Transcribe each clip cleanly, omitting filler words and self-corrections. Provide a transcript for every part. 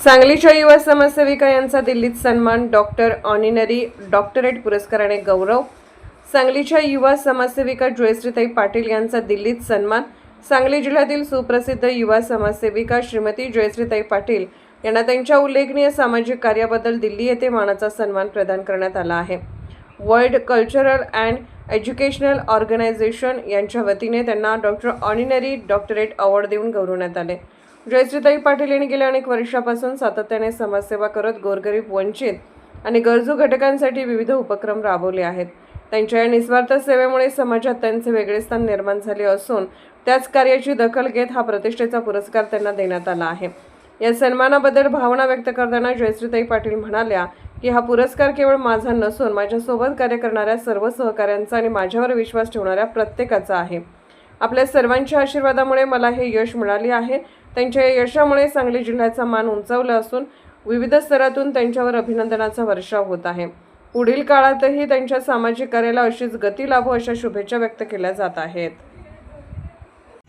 सांगलीच्या युवा समाजसेविका यांचा दिल्लीत सन्मान, ऑनररी डॉक्टरेट पुरस्काराने गौरव। सांगलीच्या युवा समाजसेविका जयश्रीताई पाटील यांचा दिल्लीत सन्मान। सांगली जिल्ह्यातील सुप्रसिद्ध युवा समाजसेविका श्रीमती जयश्रीताई पाटील यांना त्यांच्या उल्लेखनीय सामाजिक कार्याबद्दल दिल्ली येथे मानाचा सन्मान प्रदान करण्यात आला आहे। World cultural and educational organisation यांच्या वतीने त्यांना ऑनररी डॉक्टरेट अवॉर्ड देऊन गौरवण्यात आले। जयश्रीताई पाटील यांनी गेल्या अनेक वर्षापासून सातत्याने समाजसेवा करत गोरगरीब, वंचित आणि गरजू घटकांसाठी विविध उपक्रम राबवले आहेत। त्यांच्या या निस्वार्थ सेवेमुळे समाजात त्यांचे वेगळे स्थान निर्माण झाले असून त्याच कार्याची दखल घेत हा प्रतिष्ठेचा पुरस्कार त्यांना देण्यात आला आहे। या सन्मानाबद्दल भावना व्यक्त करताना जयश्रीताई पाटील म्हणाल्या की हा पुरस्कार केवळ माझा नसून माझ्यासोबत कार्य करणाऱ्या सर्व सहकाऱ्यांचा आणि माझ्यावर विश्वास ठेवणाऱ्या प्रत्येकाचा आहे। आपल्या सर्वांच्या आशीर्वादामुळे मला हे यश मिळाले आहे। त्यांच्या या यशामुळे सांगली जिल्ह्याचा मान उंचावला असून विविध स्तरातून त्यांच्यावर अभिनंदनाचा वर्षाव होत आहे। पुढील काळातही त्यांच्या सामाजिक कार्याला अशीच गती लाभो अशा शुभेच्छा व्यक्त केल्या जात आहेत।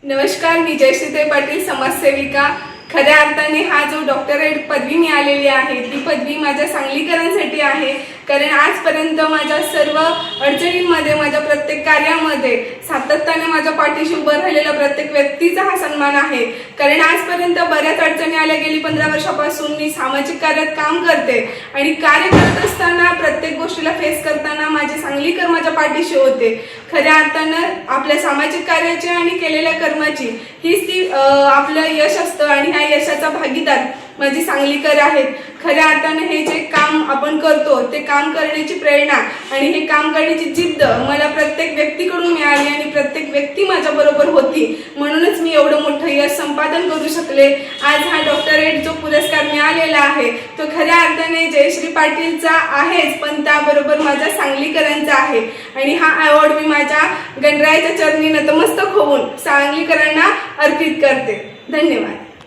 नमस्कार, मी जयश्रीताई पाटील, समाजसेविका। खऱ्या अर्थाने हा जो डॉक्टरेट पदवी मिळालेली आहे ती पदवी माझ्या सांगलीकरांसाठी आहे, कारण आजपर्यंत माझ्या सर्व अडचणींमध्ये, माझ्या प्रत्येक कार्यामध्ये सातत्याने माझ्या पाठीशी उभं राहिलेला प्रत्येक व्यक्तीचा हा सन्मान आहे। कारण आजपर्यंत बऱ्याच अडचणी आल्या, गेली 15 वर्षापासून मी सामाजिक कार्यात काम करते आणि कार्य करत असताना प्रत्येक गोष्टीला फेस करताना माझे सांगलीकर माझ्या पाठीशी होते। खऱ्या अर्थानं आपल्या सामाजिक कार्याची आणि केलेल्या कर्माची हीच ती आपलं यश असतं आणि ह्या यशाचा भागीदार माझे सांगलीकर आहेत। खऱ्या अर्थानं हे जे काम आपण करतो ते काम करण्याची प्रेरणा आणि हे काम करण्याची जिद्द मला प्रत्येक व्यक्तीकडून मिळाली आणि प्रत्येक व्यक्ती माझ्याबरोबर होती, म्हणूनच मी एवढं मोठं यश संपादन करू शकले। आज हा डॉक्टरेट जो पुरस्कार मिळालेला आहे तो खऱ्या अर्थाने जयश्री पाटीलचा आहेच, पण त्याबरोबर माझ्या सांगलीकरांचा आहे आणि हा अवॉर्ड मी माझ्या गणरायाच्या चरणी नतमस्तक होऊन सांगलीकरांना अर्पित करते। धन्यवाद।